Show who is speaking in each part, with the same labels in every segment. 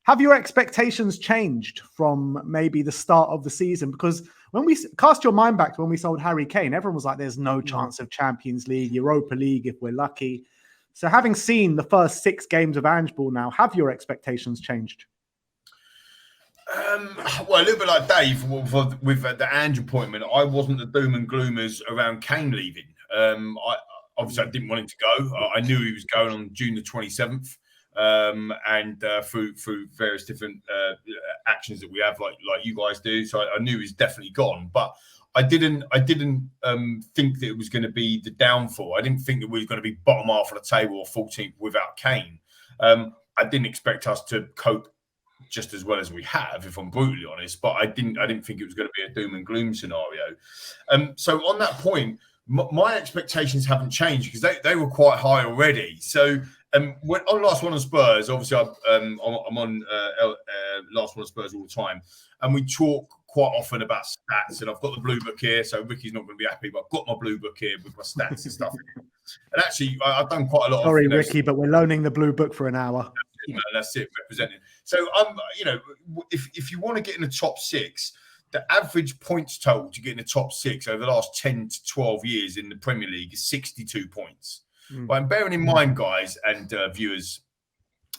Speaker 1: Have your expectations changed from maybe the start of the season? Because when we cast your mind back to when we sold Harry Kane, everyone was like, there's no chance of Champions League, Europa League if we're lucky. So having seen the first 6 games of Ange Ball now, have your expectations changed?
Speaker 2: Well, a little bit like Dave with the Ange appointment, I wasn't the doom and gloomers around Kane leaving. Obviously, I didn't want him to go. I knew he was going on June the 27th. And through various different actions that we have, like you guys do, so I knew he was definitely gone. But I didn't think that it was going to be the downfall. I didn't think that we were going to be bottom half of the table or 14th without Kane. I didn't expect us to cope just as well as we have, if I'm brutally honest. But I didn't think it was going to be a doom and gloom scenario. So on that point, my expectations haven't changed because they were quite high already. So. When on Last One on Spurs, obviously I'm on Last One on Spurs all the time, and we talk quite often about stats. And I've got the blue book here, so Ricky's not going to be happy, but I've got my blue book here with my stats and stuff. And actually, I've done quite a lot.
Speaker 1: Sorry, Ricky, but we're loaning the blue book for an hour.
Speaker 2: That's it, representing. So if you want to get in the top 6, the average points total to get in the top 6 over the last 10 to 12 years in the Premier League is 62 points. But I'm bearing in mind, guys and viewers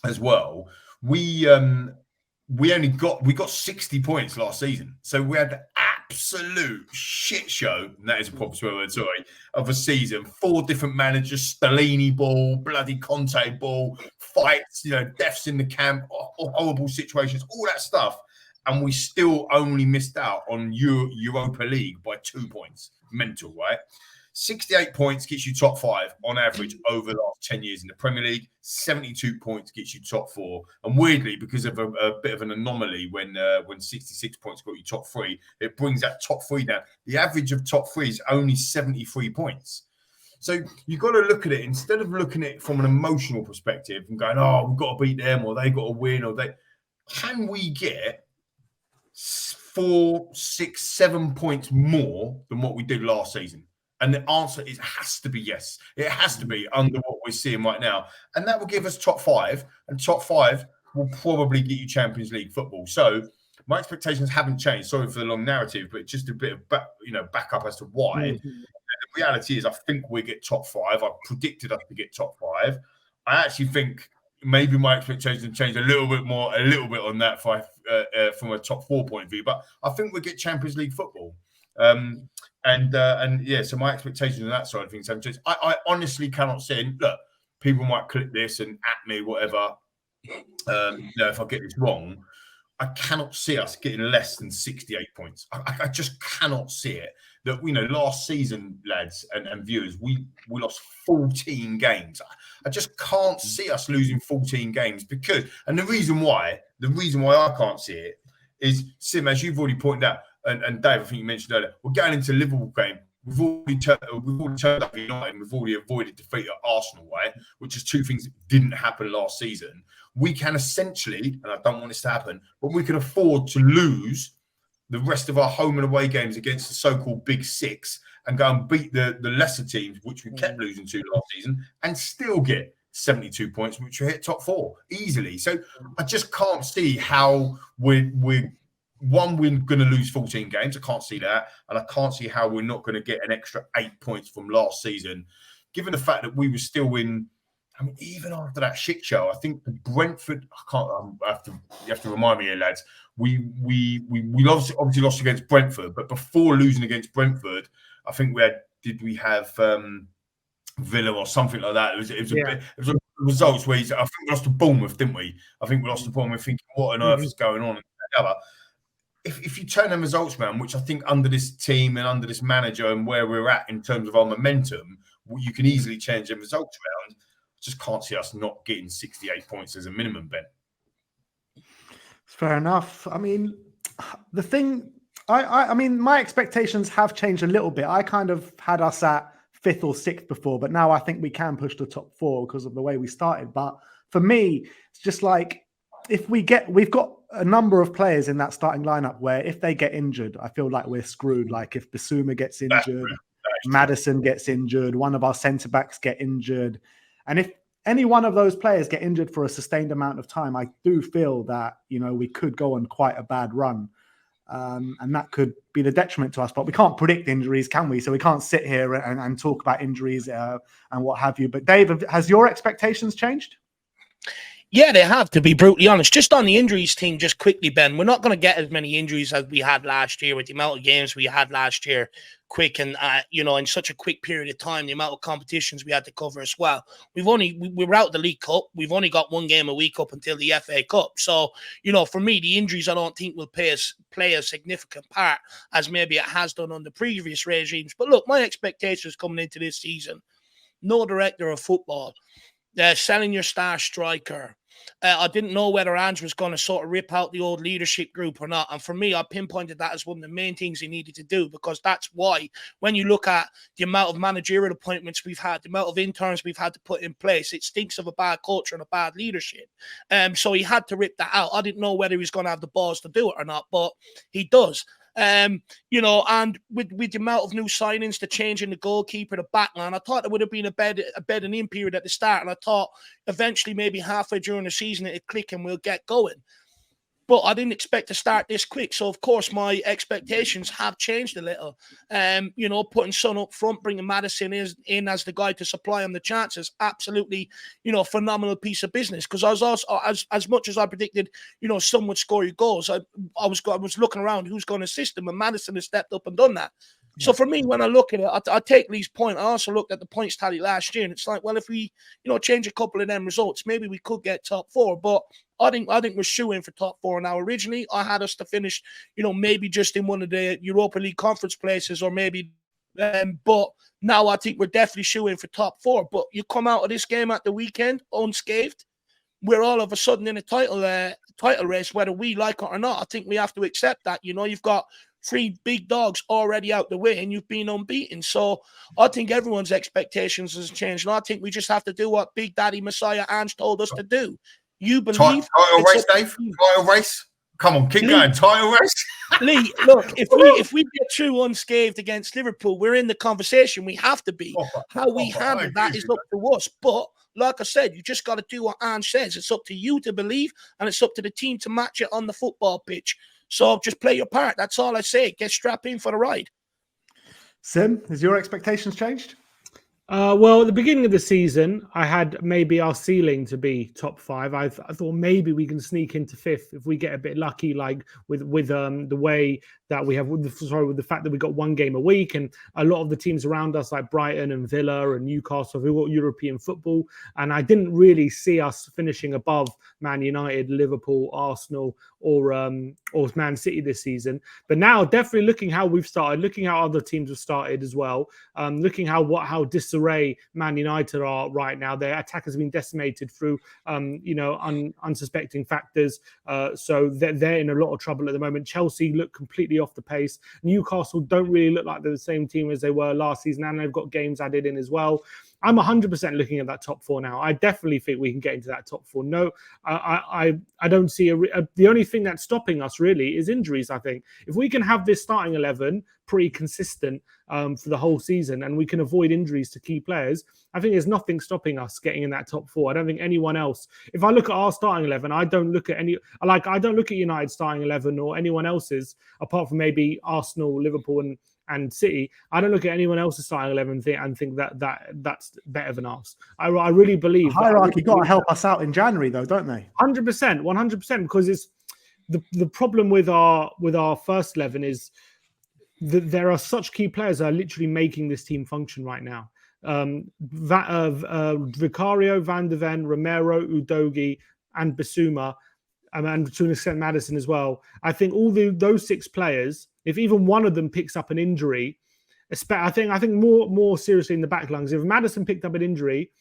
Speaker 2: as well, we got 60 points last season. So we had the absolute shit show, and that is a proper swear word, sorry, of a season. 4 different managers, Stellini ball, bloody Conte ball, fights, deaths in the camp, horrible situations, all that stuff. And we still only missed out on Europa League by 2 points. Mental, right? 68 points gets you top 5 on average over the last 10 years in the Premier League. 72 points gets you top 4. And weirdly, because of a bit of an anomaly, when 66 points got you top 3, it brings that top 3 down. The average of top 3 is only 73 points. So you've got to look at it, instead of looking at it from an emotional perspective and going, oh, we've got to beat them, or they got to win, can we get 4, 6, 7 points more than what we did last season? And the answer has to be yes. It has to be under what we're seeing right now. And that will give us top 5. And top 5 will probably get you Champions League football. So my expectations haven't changed. Sorry for the long narrative, but just a bit of backup as to why. Mm-hmm. The reality is I think we get top 5. I predicted us to get top 5. I actually think maybe my expectations changed a little bit on that from a top 4 point of view. But I think we get Champions League football. So my expectations on that side of things haven't changed. I honestly cannot see. Look, people might click this and at me, whatever. If I get this wrong, I cannot see us getting less than 68 points. I just cannot see it. That last season, lads and viewers, we lost 14 games. I just can't see us losing 14 games because, and the reason why I can't see it is, Sim, as you've already pointed out. And Dave, I think you mentioned earlier, we're going into Liverpool game. We've already turned up United. And we've already avoided defeat at Arsenal, right? Which is 2 things that didn't happen last season. We can essentially, and I don't want this to happen, but we can afford to lose the rest of our home and away games against the so-called Big 6 and go and beat the lesser teams, which we kept losing to last season, and still get 72 points, which will hit top 4 easily. So I just can't see how we're going to lose 14 games. I can't see that. And I can't see how we're not going to get an extra 8 points from last season, given the fact that we were still in. I mean, even after that shit show, I think Brentford. You have to remind me here, lads. We obviously lost against Brentford, but before losing against Brentford, I think we have Villa or something like that. It was a results where I think we lost to Bournemouth, didn't we? I think we lost to Bournemouth. Thinking, what on earth is going on? If you turn them results around, which I think under this team and under this manager and where we're at in terms of our momentum, you can easily change them results around. I just can't see us not getting 68 points as a minimum, Ben.
Speaker 1: Fair enough. I mean, the thing, I mean, my expectations have changed a little bit. I kind of had us at 5th or 6th before, but now I think we can push the top 4 because of the way we started. But for me, it's just like, we've got a number of players in that starting lineup where if they get injured, I feel like we're screwed. Like if Bissouma gets injured, Maddison gets injured, one of our centre backs get injured. And any one of those players get injured for a sustained amount of time, I do feel that, we could go on quite a bad run. And that could be the detriment to us. But we can't predict injuries, can we? So we can't sit here and talk about injuries and what have you. But Dave, has your expectations changed?
Speaker 3: Yeah, they have, to be brutally honest. Just on the injuries team, just quickly, Ben, we're not going to get as many injuries as we had last year with the amount of games we had last year, quick and, in such a quick period of time, the amount of competitions we had to cover as well. We were out of the League Cup. We've only got one game a week up until the FA Cup. So, for me, the injuries I don't think will play a significant part as maybe it has done on the previous regimes. But look, my expectations coming into this season, no director of football, selling your star striker. I didn't know whether Ange was going to sort of rip out the old leadership group or not. And for me, I pinpointed that as one of the main things he needed to do, because that's why when you look at the amount of managerial appointments we've had, the amount of interns we've had to put in place, it stinks of a bad culture and a bad leadership. So he had to rip that out. I didn't know whether he was going to have the balls to do it or not, but he does. And with the amount of new signings, the change in the goalkeeper, the backline, I thought there would have been a bedding in period at the start, and I thought eventually maybe halfway during the season it'd click and we'll get going. But I didn't expect to start this quick. So, of course, my expectations have changed a little. Putting Son up front, bringing Maddison in as the guy to supply him the chances, absolutely, phenomenal piece of business. Because I was also, as much as I predicted, Son would score your goals, I was looking around who's going to assist him, and Maddison has stepped up and done that. So for me, when I look at it, I take Lee's point. I also looked at the points tally last year, and it's like, well, if we, change a couple of them results, maybe we could get top four. But I think we're shooing for top four now. Originally, I had us to finish, maybe just in one of the Europa League conference places, or maybe. But now I think we're definitely shooing for top four. But you come out of this game at the weekend unscathed, we're all of a sudden in a title race, whether we like it or not. I think we have to accept that. You've got 3 big dogs already out the way and you've been unbeaten. So I think everyone's expectations has changed. And I think we just have to do what Big Daddy Messiah Ange told us to do. You believe.
Speaker 2: Title race, Dave? Title race? Come on, keep going. Title race?
Speaker 3: Lee, look, if we get through unscathed against Liverpool, we're in the conversation. We have to be. How we handle that is up to us. But like I said, you just got to do what Ange says. It's up to you to believe, and it's up to the team to match it on the football pitch. So just play your part. That's all I say. Get strapped in for the ride.
Speaker 1: Sim, has your expectations changed?
Speaker 4: Well, at the beginning of the season, I had maybe our ceiling to be top 5. I thought maybe we can sneak into 5th if we get a bit lucky, like with the way that we have, with the fact that we got 1 game a week, and a lot of the teams around us like Brighton and Villa and Newcastle who got European football, and I didn't really see us finishing above Man United, Liverpool, Arsenal, or Man City this season. But now, definitely looking how we've started, looking how other teams have started as well, looking how disarray Man United are right now. Their attack has been decimated through unsuspecting factors. So they're in a lot of trouble at the moment. Chelsea look completely off the pace. Newcastle don't really look like they're the same team as they were last season, and they've got games added in as well. I'm 100% looking at that top 4 now. I definitely think we can get into that top 4. No, I don't see the only thing that's stopping us really is injuries. I think if we can have this starting 11 pretty consistent for the whole season, and we can avoid injuries to key players, I think there's nothing stopping us getting in that top 4. I don't think anyone else. If I look at our starting 11, I don't look at United starting 11 or anyone else's apart from maybe Arsenal, Liverpool, and City. I don't look at anyone else's starting 11 and think that's better than us. I really believe
Speaker 1: the hierarchy got to help us out in January, though, don't they?
Speaker 4: 100%, because it's the problem with our first 11 is that there are such key players that are literally making this team function right now. Vicario, Van de Ven, Romero, Udogie, and Bissouma, and to an extent Maddison as well. I think those 6 players, if even one of them picks up an injury, I think more seriously in the back lines, if Maddison picked up an injury,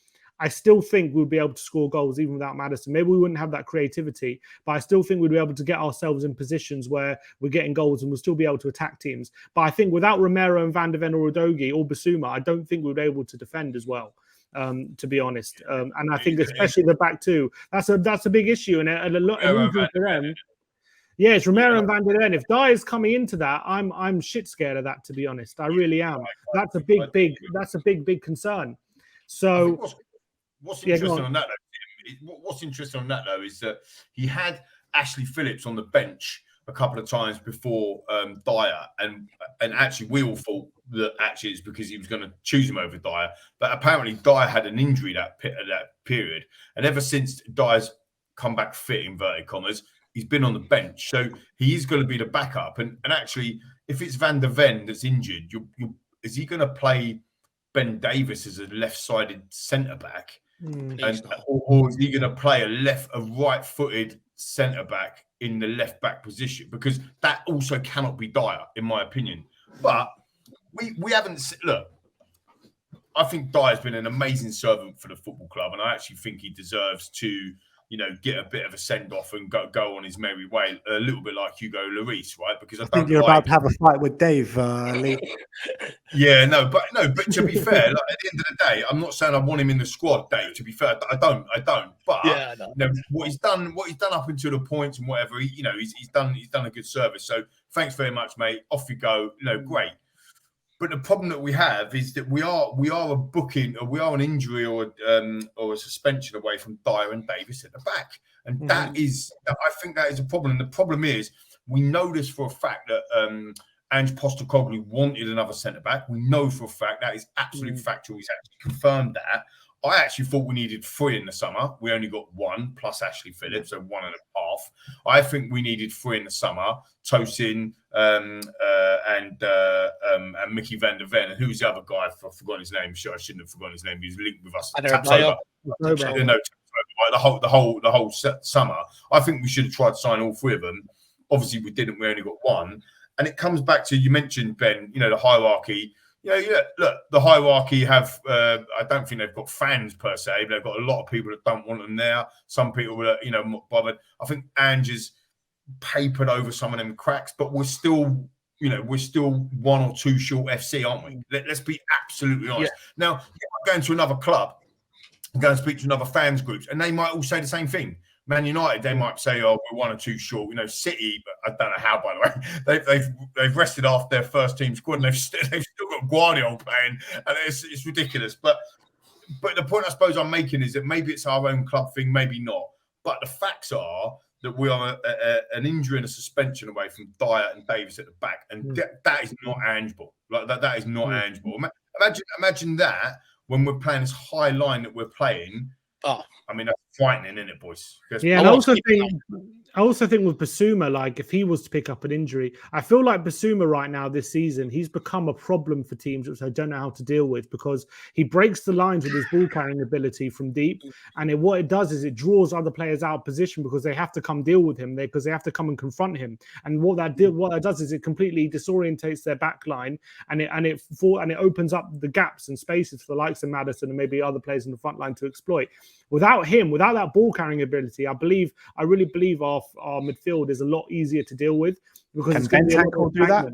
Speaker 4: I still think we'd be able to score goals even without Maddison. Maybe we wouldn't have that creativity, but I still think we'd be able to get ourselves in positions where we're getting goals and we'll still be able to attack teams. But I think without Romero and Van de Ven or Udogie or Bissouma, I don't think we'd be able to defend as well. To be honest, and I think especially the back 2, that's a big issue, and a lot for them. Yeah, it's Romero and Van der Ven. If Dyer's coming into that, I'm shit scared of that, to be honest. I really am. That's a big concern. So
Speaker 2: what's
Speaker 4: Yeah, go
Speaker 2: interesting
Speaker 4: on.
Speaker 2: on that, though, what's interesting on that though is that he had Ashley Phillips on the bench a couple of times before Dyer, and actually we all thought that actually it's because he was going to choose him over Dyer, but apparently Dyer had an injury that period, and ever since Dyer's come back fit, inverted commas, he's been on the bench, so he is going to be the backup. And actually, if it's Van der Ven that's injured, is he going to play Ben Davies as a left-sided centre back? Or is he going to play a right-footed centre back in the left back position? Because that also cannot be Dyer, in my opinion. But we haven't look. I think Dyer's been an amazing servant for the football club, and I actually think he deserves to, get a bit of a send off and go on his merry way, a little bit like Hugo Lloris, right? Because I
Speaker 1: think you're about to have a fight with Dave, Lee.
Speaker 2: Yeah, but to be fair, like, at the end of the day, I'm not saying I want him in the squad, Dave. To be fair, I don't. But
Speaker 3: yeah,
Speaker 2: what he's done up until the points and whatever, he's done a good service. So thanks very much, mate. Off you go. Great. But the problem that we have is that we are a booking, or we are an injury or a suspension away from Dyer and Davis at the back, and I think that is a problem. And the problem is we know this for a fact that Ange Postecoglou wanted another centre back. We know for a fact that is absolute factual. He's actually confirmed that. I actually thought we needed 3 in the summer. We only got 1 plus Ashley Phillips, so 1.5. I think we needed 3 in the summer. Tosin and Mickey Van der Ven. And who was the other guy? I've forgotten his name. Sure, I shouldn't have forgotten his name. He was linked with us. The whole summer. I think we should have tried to sign all 3 of them. Obviously, we didn't. We only got 1. And it comes back to, you mentioned, Ben, the hierarchy. Look, the hierarchy have, I don't think they've got fans per se, but they've got a lot of people that don't want them there. Some people are, not bothered. I think Ange has papered over some of them cracks, but we're still 1 or 2 short FC, aren't we? Let's be absolutely honest. Yeah. Now, I'm going to another club, I'm going to speak to another fans groups, and they might all say the same thing. Man United, they might say, "Oh, we're 1 or 2 short." City, but I don't know how. By the way, they've rested off their first team squad, and they've still got Guardiola playing, and it's ridiculous. But the point I suppose I'm making is that maybe it's our own club thing, maybe not. But the facts are that we are an injury and a suspension away from Dyer and Davis at the back, and that is not Angeable. Like that is not Angeable. Imagine that when we're playing this high line that we're playing. Oh, I mean, that's frightening, isn't it, boys?
Speaker 4: Yeah, and I also think with Bissouma, like if he was to pick up an injury, I feel like Bissouma right now this season, he's become a problem for teams which I don't know how to deal with, because he breaks the lines with his ball carrying ability from deep, and what it does is it draws other players out of position because they have to come deal with him, because they have to come and confront him. And what that does is it completely disorientates their back line, and it opens up the gaps and spaces for the likes of Maddison and maybe other players in the front line to exploit. Without him, without that ball carrying ability, I really believe our midfield is a lot easier to deal with, because it's going to be a lot do that.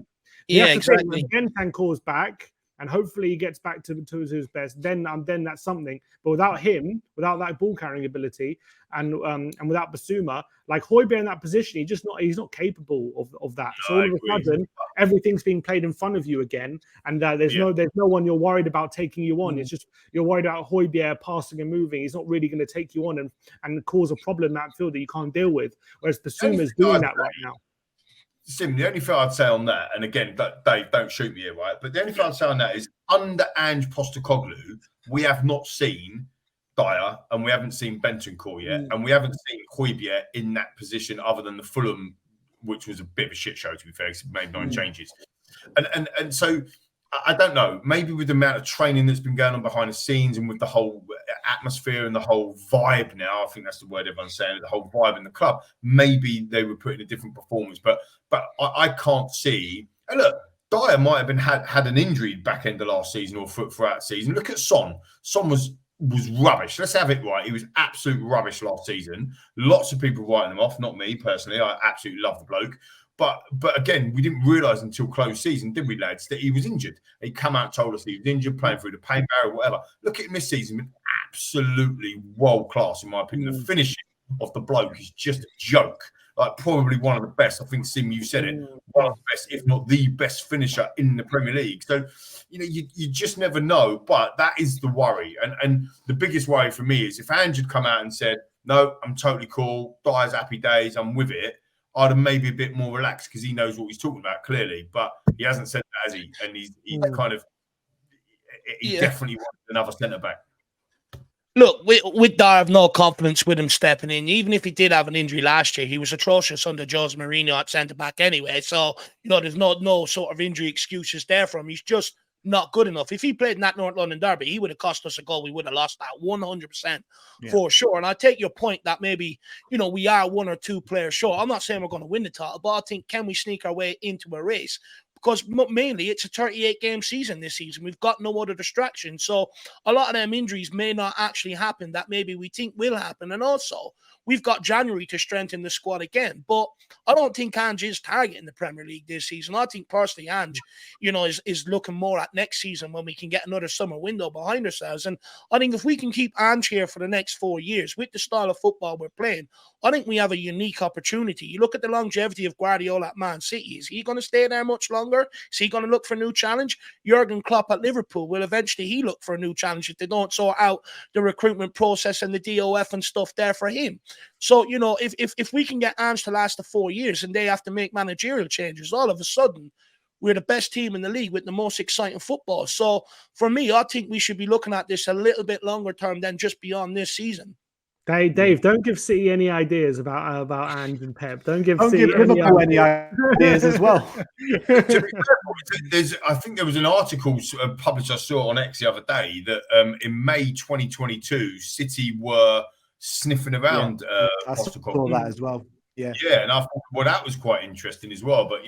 Speaker 4: Yeah, exactly. When Bentancourt's back, and hopefully he gets back to his best, then that's something. But without him, without that ball carrying ability, and without Bissouma, like Højbjerg in that position, he's not capable of that. So all of a sudden, everything's being played in front of you again, and there's no one you're worried about taking you on. It's just you're worried about Højbjerg passing and moving. He's not really going to take you on and cause a problem in that field that you can't deal with. Whereas Bissouma's doing that right now.
Speaker 2: Sim, the only thing I'd say on that, and again, Dave, don't shoot me here, right? But the only thing I'd say on that is, under Ange Postecoglou, we have not seen Dyer, and we haven't seen Bentancur yet, and we haven't seen Højbjerg in that position, other than the Fulham, which was a bit of a shit show, to be fair, because it made 9 changes. And so, I don't know, maybe with the amount of training that's been going on behind the scenes, and with the whole atmosphere and the whole vibe now, I think that's the word everyone's saying, the whole vibe in the club, maybe they were putting a different performance. But I can't see. And look, Dyer might have been had an injury back end of last season or throughout the season. Look at Son. Son was rubbish. Let's have it right. He was absolute rubbish last season. Lots of people writing him off, not me personally. I absolutely love the bloke. But again, we didn't realise until close season, did we, lads, that he was injured. He come out and told us he was injured, playing through the pain barrier, whatever. Look at him this season, absolutely world class, in my opinion. The finishing of the bloke is just a joke. like probably one of the best. I think, Sim, you said it, one of the best, if not the best finisher in the Premier League. So, you just never know. But that is the worry. And the biggest worry for me is if Ange had come out and said, no, I'm totally cool, Dyer's happy days, I'm with it, I'd have maybe a bit more relaxed because he knows what he's talking about clearly. But he hasn't said that, has he? And he's kind of, he definitely wants another centre-back.
Speaker 3: Look, with Dyer, I have no confidence with him stepping in. Even if he did have an injury last year, he was atrocious under Jose Mourinho at centre-back anyway. So, there's no sort of injury excuses there for him. He's just not good enough. If he played in that North London derby, he would have cost us a goal. We would have lost that 100% for sure. And I take your point that maybe, we are one or two players short. I'm not saying we're going to win the title, but I think, can we sneak our way into a race? Because mainly it's a 38-game season this season. We've got no other distractions. So a lot of them injuries may not actually happen that maybe we think will happen. And also, we've got January to strengthen the squad again. But I don't think Ange is targeting the Premier League this season. I think personally Ange, is looking more at next season when we can get another summer window behind ourselves. And I think if we can keep Ange here for the next 4 years with the style of football we're playing, I think we have a unique opportunity. You look at the longevity of Guardiola at Man City. Is he going to stay there much longer? Is he going to look for a new challenge? Jurgen Klopp at Liverpool, will eventually he look for a new challenge if they don't sort out the recruitment process and the DOF and stuff there for him? So, if we can get Ange to last the 4 years and they have to make managerial changes, all of a sudden, we're the best team in the league with the most exciting football. So, for me, I think we should be looking at this a little bit longer term than just beyond this season.
Speaker 4: Dave, don't give City any ideas about Ange and Pep. Don't give
Speaker 1: Liverpool any ideas as well.
Speaker 2: I think there was an article published, I saw on X the other day, that in May 2022, City were sniffing around.
Speaker 1: I saw that as well. Yeah,
Speaker 2: and I thought, that was quite interesting as well. But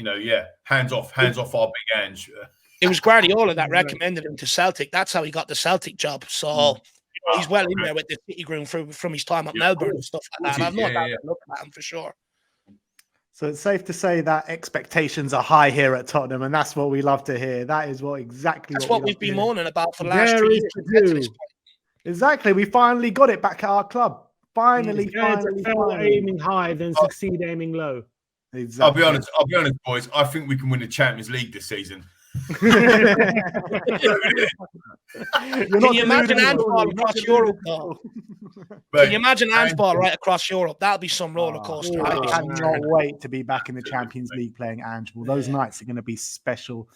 Speaker 2: hands off our big Ange.
Speaker 3: It was Guardiola that recommended him to Celtic. That's how he got the Celtic job. So. He's well in there with the City groom from his time at Melbourne and stuff like that. I've not looking at him for sure.
Speaker 1: So it's safe to say that expectations are high here at Tottenham, and that's what we love to hear. That is that's
Speaker 3: what we've been moaning about for the last 3 years.
Speaker 1: Exactly. We finally got it back at our club. Finally.
Speaker 4: Aiming high, then succeed aiming low.
Speaker 2: Exactly. I'll be honest, boys. I think we can win the Champions League this season.
Speaker 3: Can you imagine handball across Europe, though? Can you imagine handball right across Europe? That'll be some roller coaster.
Speaker 1: I cannot wait to be back in the Champions League playing handball. Those nights are going to be special.